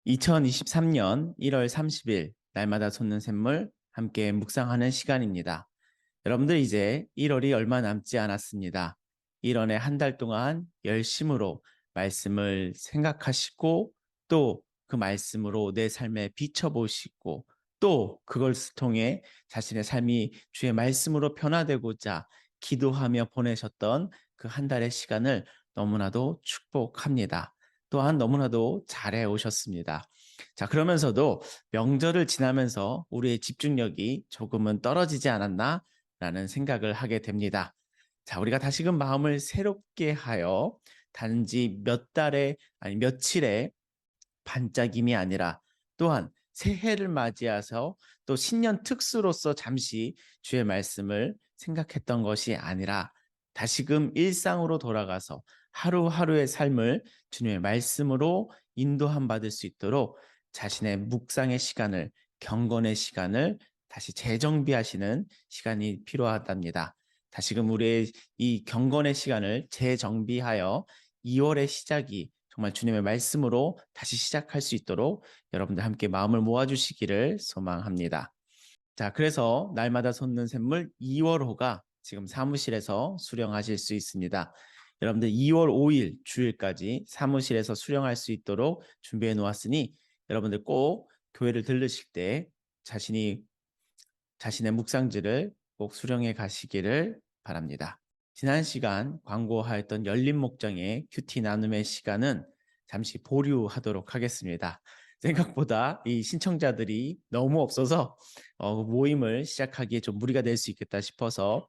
2023년 1월 30일 날마다 솟는 샘물 함께 묵상하는 시간입니다. 여러분들 이제 1월이 얼마 남지 않았습니다. 1월에 한 달 동안 열심으로 말씀을 생각하시고 또 그 말씀으로 내 삶에 비춰보시고 또 그걸 통해 자신의 삶이 주의 말씀으로 변화되고자 기도하며 보내셨던 그 한 달의 시간을 너무나도 축복합니다. 또한 너무나도 잘해 오셨습니다. 자, 그러면서도 명절을 지나면서 우리의 집중력이 조금은 떨어지지 않았나? 라는 생각을 하게 됩니다. 자, 우리가 다시금 마음을 새롭게 하여 단지 몇 달에 아니 며칠의 반짝임이 아니라 또한 새해를 맞이해서 또 신년 특수로서 잠시 주의 말씀을 생각했던 것이 아니라 다시금 일상으로 돌아가서 하루하루의 삶을 주님의 말씀으로 인도함 받을 수 있도록 자신의 묵상의 시간을, 경건의 시간을 다시 재정비하시는 시간이 필요하답니다. 다시금 우리의 이 경건의 시간을 재정비하여 2월의 시작이 정말 주님의 말씀으로 다시 시작할 수 있도록 여러분들 함께 마음을 모아주시기를 소망합니다. 자, 그래서 날마다 솟는 샘물 2월호가 지금 사무실에서 수령하실 수 있습니다. 여러분들 2월 5일 주일까지 사무실에서 수령할 수 있도록 준비해 놓았으니 여러분들 꼭 교회를 들르실 때 자신의 묵상지를 꼭 수령해 가시기를 바랍니다. 지난 시간 광고하였던 열린 목장의 큐티 나눔의 시간은 잠시 보류하도록 하겠습니다. 생각보다 이 신청자들이 너무 없어서 모임을 시작하기에 좀 무리가 될 수 있겠다 싶어서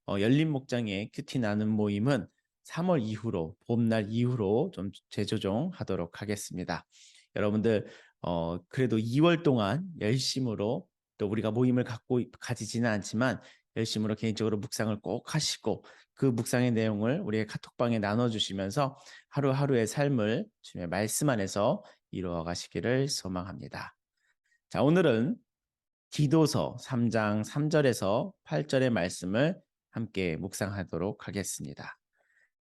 열린 목장의 큐티 나눔 모임은 3월 이후로 봄날 이후로 좀 재조정하도록 하겠습니다. 여러분들 그래도 2월 동안 열심으로 또 우리가 모임을 가지지는 않지만 열심으로 개인적으로 묵상을 꼭 하시고 그 묵상의 내용을 우리의 카톡방에 나눠주시면서 하루하루의 삶을 주님의 말씀 안에서 이루어 가시기를 소망합니다. 자, 오늘은 디도서 3장 3절에서 8절의 말씀을 함께 묵상하도록 하겠습니다.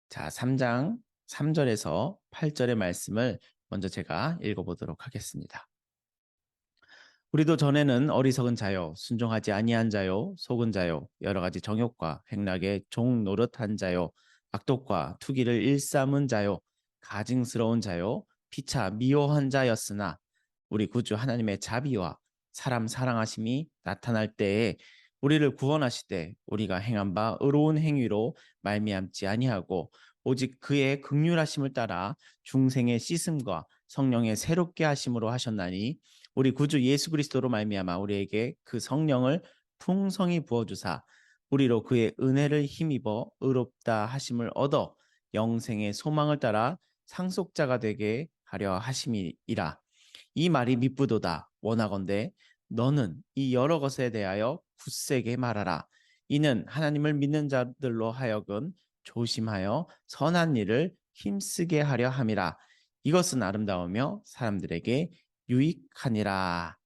자, 3장 3절에서 8절의 말씀을 먼저 제가 읽어보도록 하겠습니다. 우리도 전에는 어리석은 자요, 순종하지 아니한 자요, 속은 자요, 여러 가지 정욕과 행락에 종 노릇한 자요, 악독과 투기를 일삼은 자요, 가증스러운 자요, 피차 미워한 자였으나 우리 구주 하나님의 자비와 사람 사랑하심이 나타날 때에 우리를 구원하시되 우리가 행한 바 의로운 행위로 말미암지 아니하고 오직 그의 긍휼하심을 따라 중생의 씻음과 성령의 새롭게 하심으로 하셨나니 우리 구주 예수 그리스도로 말미암아 우리에게 그 성령을 풍성히 부어주사 우리로 그의 은혜를 힘입어 의롭다 하심을 얻어 영생의 소망을 따라 상속자가 되게 하려 하심이라. 이 말이 미쁘도다. 원하건대 너는 이 여러 것에 대하여 굳세게 말하라. 이는 하나님을 믿는 자들로 하여금 조심하여 선한 일을 힘쓰게 하려 함이라. 이것은 아름다우며 사람들에게 유익하니라.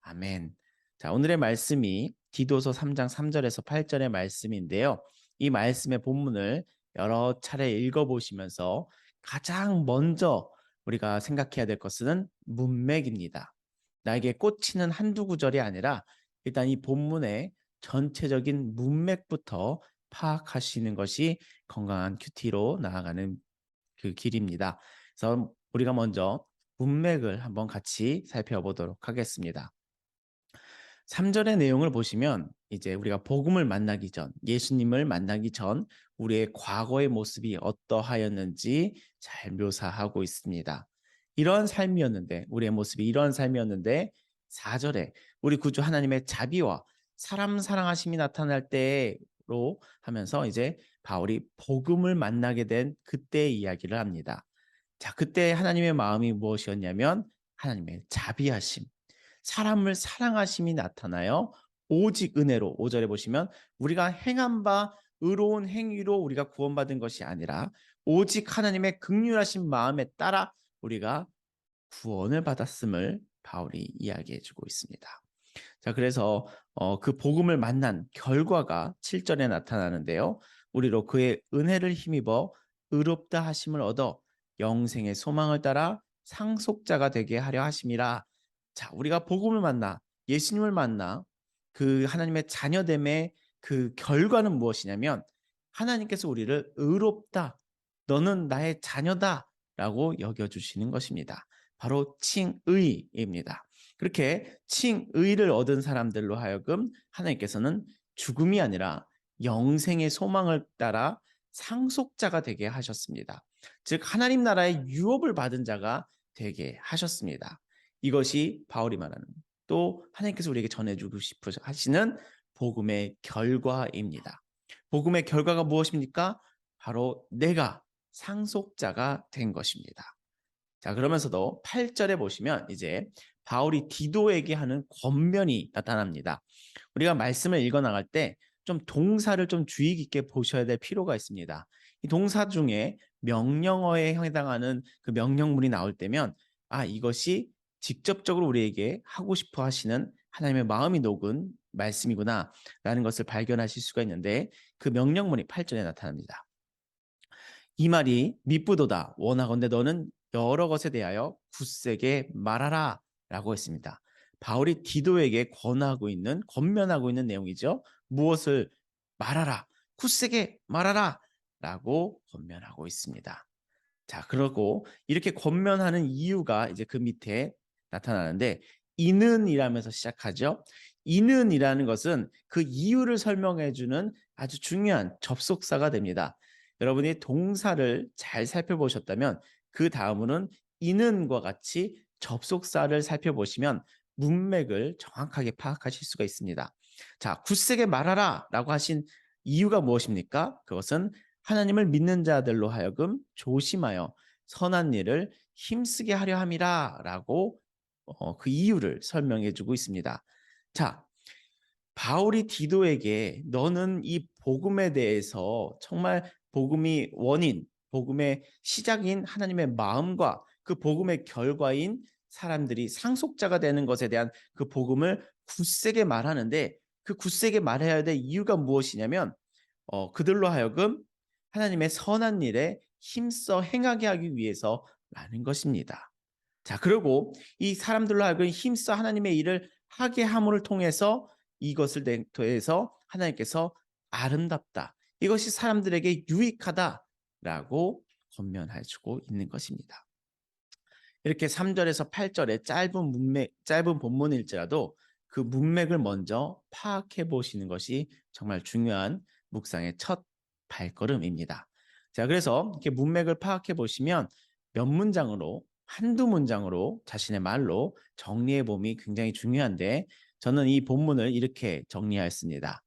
아멘. 자, 오늘의 말씀이 디도서 3장 3절에서 8절의 말씀인데요. 이 말씀의 본문을 여러 차례 읽어보시면서 가장 먼저 우리가 생각해야 될 것은 문맥입니다. 나에게 꽂히는 한두 구절이 아니라 일단 이 본문의 전체적인 문맥부터 파악하시는 것이 건강한 큐티로 나아가는 그 길입니다. 그래서 우리가 먼저 문맥을 한번 같이 살펴보도록 하겠습니다. 3절의 내용을 보시면 이제 우리가 복음을 만나기 전, 예수님을 만나기 전 우리의 과거의 모습이 어떠하였는지 잘 묘사하고 있습니다. 이러한 삶이었는데, 우리의 모습이 이러한 삶이었는데 4절에 우리 구주 하나님의 자비와 사람 사랑하심이 나타날 때로 하면서 이제 바울이 복음을 만나게 된 그때의 이야기를 합니다. 자, 그때 하나님의 마음이 무엇이었냐면 하나님의 자비하심, 사람을 사랑하심이 나타나요. 오직 은혜로 5절에 보시면 우리가 행한 바 의로운 행위로 우리가 구원받은 것이 아니라 오직 하나님의 긍휼하신 마음에 따라 우리가 구원을 받았음을 바울이 이야기해 주고 있습니다. 자, 그래서 그 복음을 만난 결과가 7절에 나타나는데요. 우리로 그의 은혜를 힘입어 의롭다 하심을 얻어 영생의 소망을 따라 상속자가 되게 하려 하심이라. 자, 우리가 복음을 만나 예수님을 만나 그 하나님의 자녀됨의 그 결과는 무엇이냐면 하나님께서 우리를 의롭다, 너는 나의 자녀다라고 여겨주시는 것입니다. 바로 칭의입니다. 그렇게 칭의를 얻은 사람들로 하여금 하나님께서는 죽음이 아니라 영생의 소망을 따라 상속자가 되게 하셨습니다. 즉 하나님 나라의 유업을 받은 자가 되게 하셨습니다. 이것이 바울이 말하는, 또 하나님께서 우리에게 전해주고 싶어 하시는 복음의 결과입니다. 복음의 결과가 무엇입니까? 바로 내가 상속자가 된 것입니다. 자, 그러면서도 8절에 보시면 이제 바울이 디도에게 하는 권면이 나타납니다. 우리가 말씀을 읽어 나갈 때 좀 동사를 좀 주의 깊게 보셔야 될 필요가 있습니다. 이 동사 중에 명령어에 해당하는 그 명령문이 나올 때면 이것이 직접적으로 우리에게 하고 싶어 하시는 하나님의 마음이 녹은 말씀이구나 라는 것을 발견하실 수가 있는데, 그 명령문이 8절에 나타납니다. 이 말이 미쁘도다. 원하건대 너는 여러 것에 대하여 굳세게 말하라 라고 했습니다. 바울이 디도에게 권면하고 있는 내용이죠. 무엇을 말하라, 굳세게 말하라 라고 권면하고 있습니다. 자, 그러고 이렇게 권면하는 이유가 이제 그 밑에 나타나는데, 이는 이라면서 시작하죠. 이는 이라는 것은 그 이유를 설명해 주는 아주 중요한 접속사가 됩니다. 여러분이 동사를 잘 살펴보셨다면 그 다음으로는 이는과 같이 접속사를 살펴보시면 문맥을 정확하게 파악하실 수가 있습니다. 자, 굳세게 말하라 라고 하신 이유가 무엇입니까? 그것은 하나님을 믿는 자들로 하여금 조심하여 선한 일을 힘쓰게 하려 함이라 라고 그 이유를 설명해 주고 있습니다. 자, 바울이 디도에게 너는 이 복음에 대해서 정말 복음이 원인, 복음의 시작인 하나님의 마음과 그 복음의 결과인 사람들이 상속자가 되는 것에 대한 그 복음을 굳세게 말하는데, 그 굳세게 말해야 될 이유가 무엇이냐면 그들로 하여금 하나님의 선한 일에 힘써 행하게 하기 위해서라는 것입니다. 자, 그리고 이 사람들로 하여금 힘써 하나님의 일을 하게 함을 통해서 이것을 통해서 하나님께서 아름답다, 이것이 사람들에게 유익하다라고 권면해주고 있는 것입니다. 이렇게 3절에서 8절의 짧은 본문일지라도 그 문맥을 먼저 파악해 보시는 것이 정말 중요한 묵상의 첫 발걸음입니다. 자, 그래서 이렇게 문맥을 파악해 보시면 몇 문장으로, 한두 문장으로 자신의 말로 정리해 봄이 굉장히 중요한데, 저는 이 본문을 이렇게 정리하였습니다.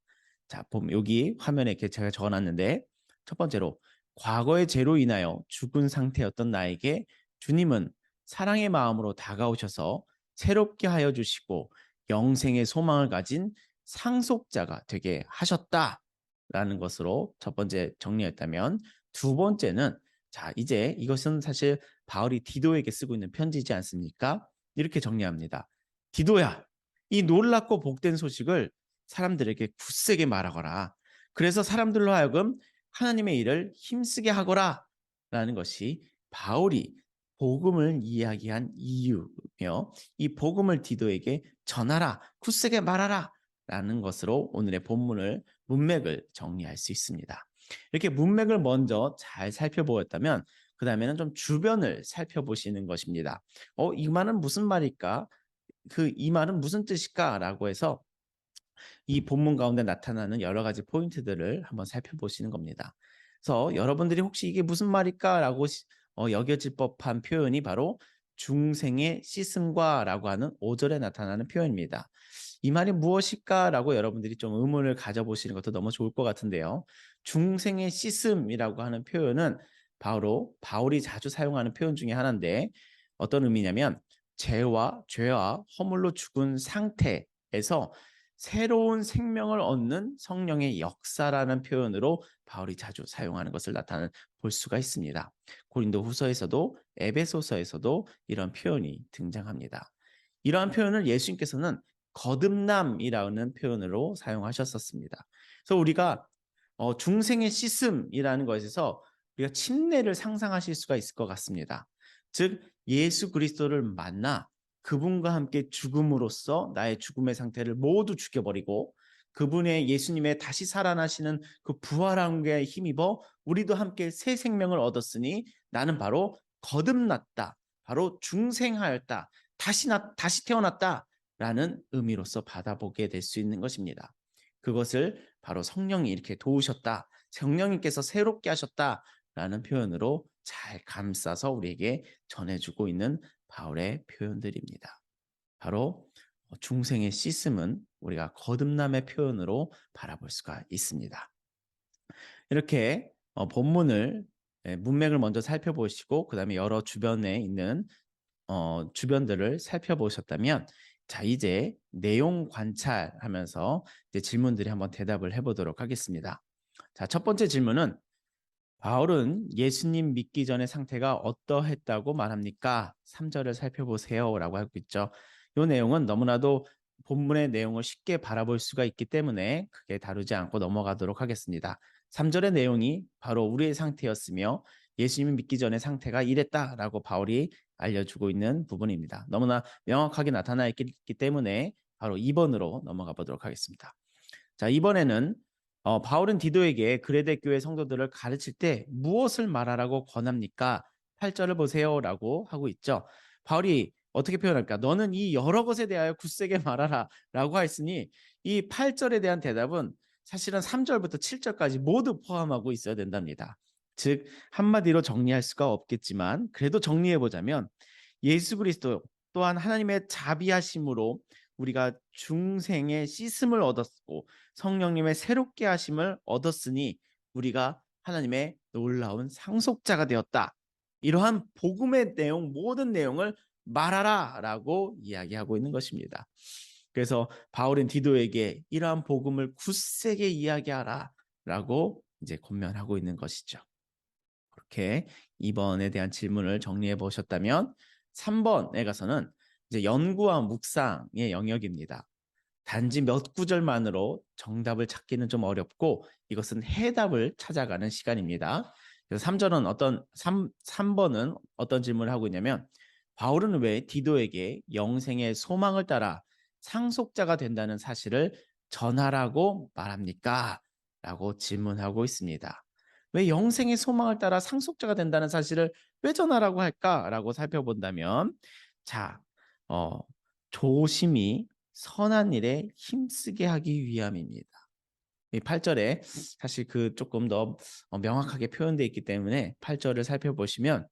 자, 여기 화면에 이렇게 제가 적어놨는데, 첫 번째로 과거의 죄로 인하여 죽은 상태였던 나에게 주님은 사랑의 마음으로 다가오셔서 새롭게 하여 주시고 영생의 소망을 가진 상속자가 되게 하셨다라는 것으로 첫 번째 정리했다면, 두 번째는, 자, 이제 이것은 사실 바울이 디도에게 쓰고 있는 편지지 않습니까? 이렇게 정리합니다. 디도야, 이 놀랍고 복된 소식을 사람들에게 굳세게 말하거라. 그래서 사람들로 하여금 하나님의 일을 힘쓰게 하거라 라는 것이 바울이 복음을 이야기한 이유며, 이 복음을 디도에게 전하라, 굳세게 말하라 라는 것으로 오늘의 본문을, 문맥을 정리할 수 있습니다. 이렇게 문맥을 먼저 잘 살펴보았다면 그 다음에는 좀 주변을 살펴보시는 것입니다. 이 말은 무슨 말일까? 이 말은 무슨 뜻일까? 라고 해서 이 본문 가운데 나타나는 여러 가지 포인트들을 한번 살펴보시는 겁니다. 그래서 여러분들이 혹시 이게 무슨 말일까? 라고 여겨질 법한 표현이 바로 중생의 씻음과라고 하는 5절에 나타나는 표현입니다. 이 말이 무엇일까? 라고 여러분들이 좀 의문을 가져보시는 것도 너무 좋을 것 같은데요. 중생의 씻음이라고 하는 표현은 바로 바울이 자주 사용하는 표현 중에 하나인데, 어떤 의미냐면 죄와 허물로 죽은 상태에서 새로운 생명을 얻는 성령의 역사라는 표현으로 바울이 자주 사용하는 것을 볼 수가 있습니다. 고린도 후서에서도 에베소서에서도 이런 표현이 등장합니다. 이러한 표현을 예수님께서는 거듭남이라는 표현으로 사용하셨었습니다. 그래서 우리가 중생의 씻음이라는 것에서 우리가 침례를 상상하실 수가 있을 것 같습니다. 즉 예수 그리스도를 만나 그분과 함께 죽음으로써 나의 죽음의 상태를 모두 죽여버리고 그분의 예수님의 다시 살아나시는 그 부활함에 힘입어 우리도 함께 새 생명을 얻었으니 나는 바로 거듭났다. 바로 중생하였다. 다시 태어났다라는 의미로서 받아보게 될 수 있는 것입니다. 그것을 바로 성령이 이렇게 도우셨다. 성령님께서 새롭게 하셨다라는 표현으로 잘 감싸서 우리에게 전해주고 있는 바울의 표현들입니다. 바로 중생의 씻음은 우리가 거듭남의 표현으로 바라볼 수가 있습니다. 이렇게 본문을 문맥을 먼저 살펴보시고 그 다음에 여러 주변에 있는 주변들을 살펴보셨다면 자 이제 내용 관찰하면서 이제 질문들이 한번 대답을 해보도록 하겠습니다. 자, 첫 번째 질문은 바울은 예수님 믿기 전의 상태가 어떠했다고 말합니까? 3절을 살펴보세요 라고 하고 있죠. 이 내용은 너무나도 본문의 내용을 쉽게 바라볼 수가 있기 때문에 크게 다루지 않고 넘어가도록 하겠습니다. 3절의 내용이 바로 우리의 상태였으며 예수님을 믿기 전의 상태가 이랬다라고 바울이 알려주고 있는 부분입니다. 너무나 명확하게 나타나 있기 때문에 바로 2번으로 넘어가 보도록 하겠습니다. 자, 이번에는 바울은 디도에게 그레데 교회 성도들을 가르칠 때 무엇을 말하라고 권합니까? 8절을 보세요라고 하고 있죠. 바울이 어떻게 표현할까? 너는 이 여러 것에 대하여 굳세게 말하라라고 했으니 이 8절에 대한 대답은 사실은 3절부터 7절까지 모두 포함하고 있어야 된답니다. 즉 한마디로 정리할 수가 없겠지만 그래도 정리해 보자면 예수 그리스도 또한 하나님의 자비하심으로 우리가 중생의 씻음을 얻었고 성령님의 새롭게 하심을 얻었으니 우리가 하나님의 놀라운 상속자가 되었다. 이러한 복음의 내용 모든 내용을 말하라라고 이야기하고 있는 것입니다. 그래서 바울은 디도에게 이러한 복음을 굳세게 이야기하라라고 이제 권면하고 있는 것이죠. 그렇게 2번에 대한 질문을 정리해 보셨다면 3번에 가서는 이제 연구와 묵상의 영역입니다. 단지 몇 구절만으로 정답을 찾기는 좀 어렵고 이것은 해답을 찾아가는 시간입니다. 그래서 3번은 어떤 질문을 하고 있냐면 바울은 왜 디도에게 영생의 소망을 따라 상속자가 된다는 사실을 전하라고 말합니까? 라고 질문하고 있습니다. 왜 영생의 소망을 따라 상속자가 된다는 사실을 왜 전하라고 할까라고 살펴본다면 자, 조심히 선한 일에 힘쓰게 하기 위함입니다. 이 8절에 사실 그 조금 더 명확하게 표현되어 있기 때문에 8절을 살펴보시면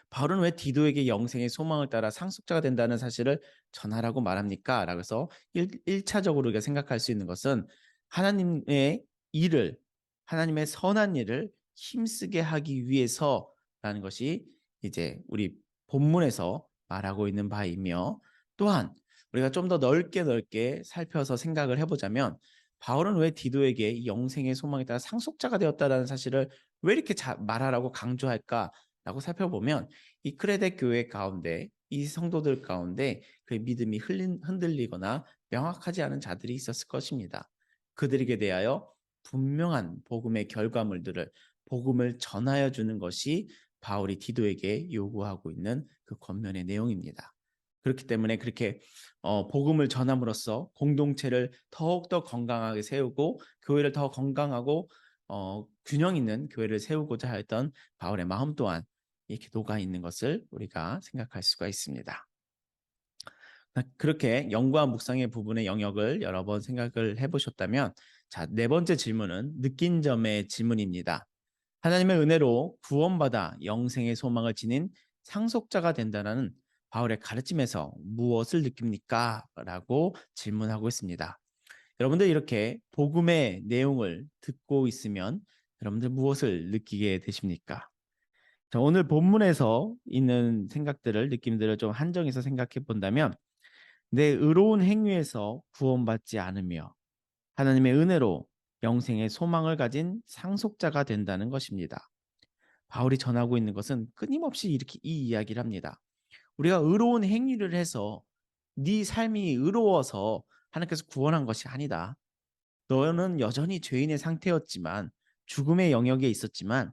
바울은 왜 디도에게 영생의 소망을 따라 상속자가 된다는 사실을 전하라고 말합니까? 라고 해서 1차적으로 우리가 생각할 수 있는 것은 하나님의 일을 하나님의 선한 일을 힘쓰게 하기 위해서라는 것이 이제 우리 본문에서 말하고 있는 바이며 또한 우리가 좀 더 넓게 살펴서 생각을 해보자면 바울은 왜 디도에게 영생의 소망에 따라 상속자가 되었다는 사실을 왜 이렇게 말하라고 강조할까? 라고 살펴보면 이 크레데 교회 가운데 이 성도들 가운데 그 믿음이 흔들리거나 명확하지 않은 자들이 있었을 것입니다. 그들에게 대하여 분명한 복음의 결과물들을 복음을 전하여 주는 것이 바울이 디도에게 요구하고 있는 그 권면의 내용입니다. 그렇기 때문에 그렇게 복음을 전함으로써 공동체를 더욱더 건강하게 세우고 교회를 더 건강하고 균형 있는 교회를 세우고자 했던 바울의 마음 또한 이렇게 녹아 있는 것을 우리가 생각할 수가 있습니다. 그렇게 영과 묵상의 부분의 영역을 여러 번 생각을 해보셨다면 자, 네 번째 질문은 느낀 점의 질문입니다. 하나님의 은혜로 구원받아 영생의 소망을 지닌 상속자가 된다는 바울의 가르침에서 무엇을 느낍니까? 라고 질문하고 있습니다. 여러분들 이렇게 복음의 내용을 듣고 있으면 여러분들 무엇을 느끼게 되십니까? 자, 오늘 본문에서 있는 생각들을 느낌들을 좀 한정해서 생각해 본다면 내 의로운 행위에서 구원받지 않으며 하나님의 은혜로 영생의 소망을 가진 상속자가 된다는 것입니다. 바울이 전하고 있는 것은 끊임없이 이렇게 이 이야기를 합니다. 우리가 의로운 행위를 해서 네 삶이 의로워서 하나님께서 구원한 것이 아니다. 너는 여전히 죄인의 상태였지만 죽음의 영역에 있었지만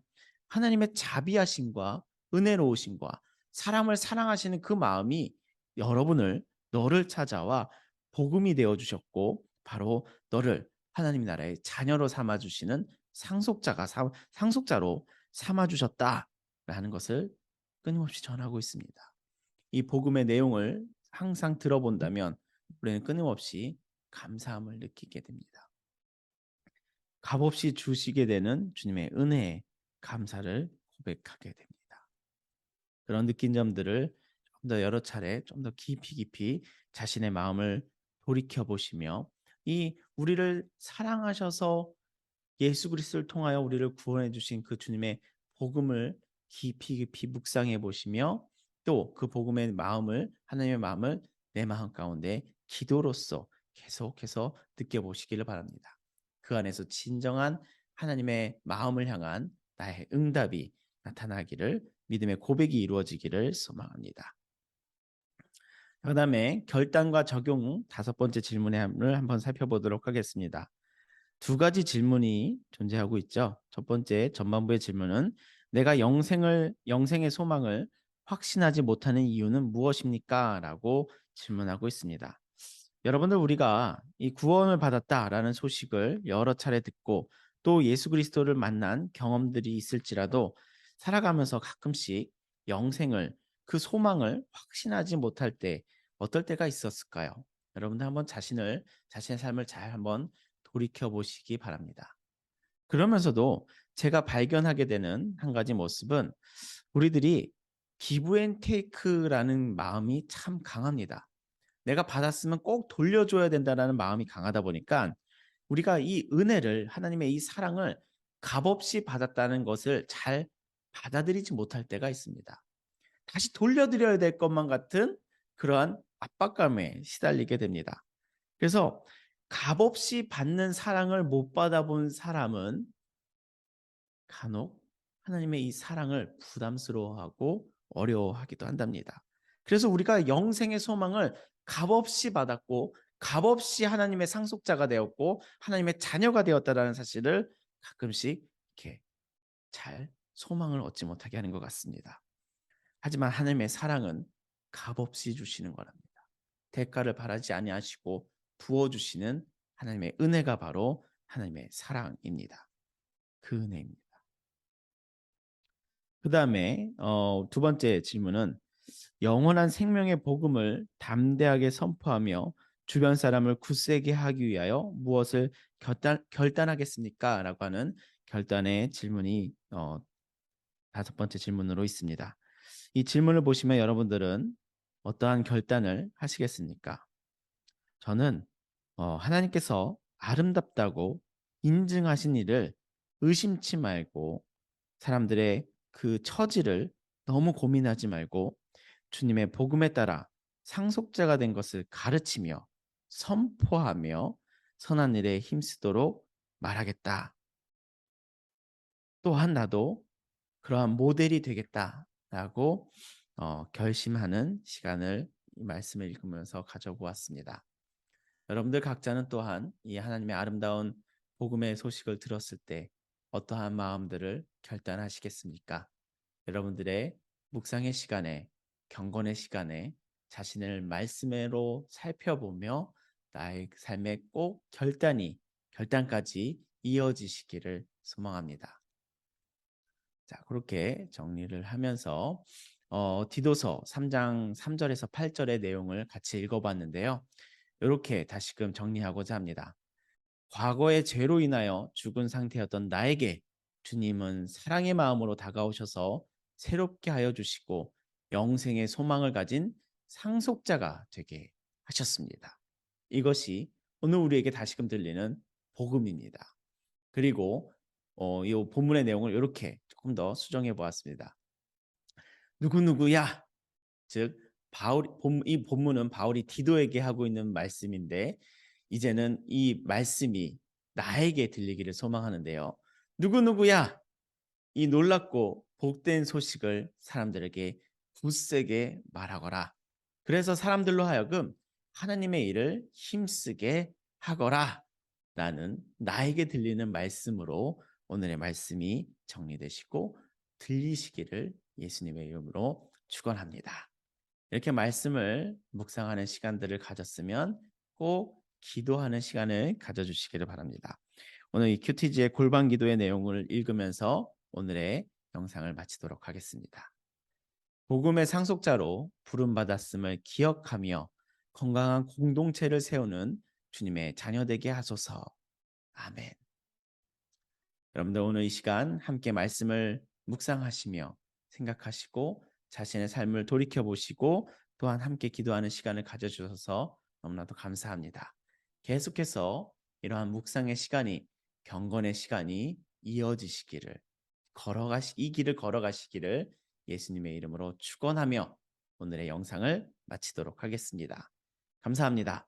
하나님의 자비하심과 은혜로우심과 사람을 사랑하시는 그 마음이 여러분을 너를 찾아와 복음이 되어 주셨고 바로 너를 하나님 나라의 자녀로 삼아 주시는 상속자로 삼아 주셨다라는 것을 끊임없이 전하고 있습니다. 이 복음의 내용을 항상 들어본다면 우리는 끊임없이 감사함을 느끼게 됩니다. 값없이 주시게 되는 주님의 은혜에 감사를 고백하게 됩니다. 그런 느낀 점들을 좀 더 여러 차례 좀 더 깊이 자신의 마음을 돌이켜 보시며 이 우리를 사랑하셔서 예수 그리스도를 통하여 우리를 구원해 주신 그 주님의 복음을 깊이 묵상해 보시며 또 그 복음의 마음을 하나님의 마음을 내 마음 가운데 기도로써 계속해서 느껴보시기를 바랍니다. 그 안에서 진정한 하나님의 마음을 향한 나의 응답이 나타나기를 믿음의 고백이 이루어지기를 소망합니다. 그다음에 결단과 적용 다섯 번째 질문을 한번 살펴보도록 하겠습니다. 두 가지 질문이 존재하고 있죠. 첫 번째 전반부의 질문은 내가 영생의 소망을 확신하지 못하는 이유는 무엇입니까? 라고 질문하고 있습니다. 여러분들 우리가 이 구원을 받았다라는 소식을 여러 차례 듣고 또 예수 그리스도를 만난 경험들이 있을지라도 살아가면서 가끔씩 영생을 그 소망을 확신하지 못할 때 어떨 때가 있었을까요? 여러분들 한번 자신의 삶을 잘 한번 돌이켜 보시기 바랍니다. 그러면서도 제가 발견하게 되는 한 가지 모습은 우리들이 기브 앤 테이크라는 마음이 참 강합니다. 내가 받았으면 꼭 돌려줘야 된다라는 마음이 강하다 보니까 우리가 이 은혜를 하나님의 이 사랑을 값없이 받았다는 것을 잘 받아들이지 못할 때가 있습니다. 다시 돌려드려야 될 것만 같은 그러한 압박감에 시달리게 됩니다. 그래서 값없이 받는 사랑을 못 받아본 사람은 간혹 하나님의 이 사랑을 부담스러워하고 어려워하기도 한답니다. 그래서 우리가 영생의 소망을 값없이 받았고 값없이 하나님의 상속자가 되었고 하나님의 자녀가 되었다라는 사실을 가끔씩 이렇게 잘 소망을 얻지 못하게 하는 것 같습니다. 하지만 하나님의 사랑은 값없이 주시는 거랍니다. 대가를 바라지 아니하시고 부어 주시는 하나님의 은혜가 바로 하나님의 사랑입니다. 그 은혜입니다. 그다음에 두 번째 질문은 영원한 생명의 복음을 담대하게 선포하며 주변 사람을 굳세게 하기 위하여 무엇을 결단하겠습니까? 라고 하는 결단의 질문이 다섯 번째 질문으로 있습니다. 이 질문을 보시면 여러분들은 어떠한 결단을 하시겠습니까? 저는 하나님께서 아름답다고 인증하신 일을 의심치 말고 사람들의 그 처지를 너무 고민하지 말고 주님의 복음에 따라 상속자가 된 것을 가르치며 선포하며 선한 일에 힘쓰도록 말하겠다. 또한 나도 그러한 모델이 되겠다라고 결심하는 시간을 이 말씀을 읽으면서 가져보았습니다. 여러분들 각자는 또한 이 하나님의 아름다운 복음의 소식을 들었을 때 어떠한 마음들을 결단하시겠습니까? 여러분들의 묵상의 시간에 경건의 시간에 자신을 말씀으로 살펴보며 나의 삶의 꼭 결단까지 이어지시기를 소망합니다. 자, 그렇게 정리를 하면서 디도서 3장 3절에서 8절의 내용을 같이 읽어봤는데요. 이렇게 다시금 정리하고자 합니다. 과거의 죄로 인하여 죽은 상태였던 나에게 주님은 사랑의 마음으로 다가오셔서 새롭게 하여 주시고 영생의 소망을 가진 상속자가 되게 하셨습니다. 이것이 오늘 우리에게 다시금 들리는 복음입니다. 그리고 이 본문의 내용을 이렇게 조금 더 수정해 보았습니다. 누구누구야, 즉 이 본문은 바울이 디도에게 하고 있는 말씀인데 이제는 이 말씀이 나에게 들리기를 소망하는데요. 누구누구야, 이 놀랍고 복된 소식을 사람들에게 굳세게 말하거라. 그래서 사람들로 하여금 하나님의 일을 힘쓰게 하거라. 라는 나에게 들리는 말씀으로 오늘의 말씀이 정리되시고 들리시기를 예수님의 이름으로 축원합니다. 이렇게 말씀을 묵상하는 시간들을 가졌으면 꼭 기도하는 시간을 가져주시기를 바랍니다. 오늘 이 큐티지의 골방 기도의 내용을 읽으면서 오늘의 영상을 마치도록 하겠습니다. 복음의 상속자로 부름받았음을 기억하며 건강한 공동체를 세우는 주님의 자녀 되게 하소서. 아멘. 여러분들 오늘 이 시간 함께 말씀을 묵상하시며 생각하시고 자신의 삶을 돌이켜 보시고 또한 함께 기도하는 시간을 가져주셔서 너무나도 감사합니다. 계속해서 이러한 묵상의 시간이 경건의 시간이 이어지시기를 이 길을 걸어가시기를 예수님의 이름으로 축원하며 오늘의 영상을 마치도록 하겠습니다. 감사합니다.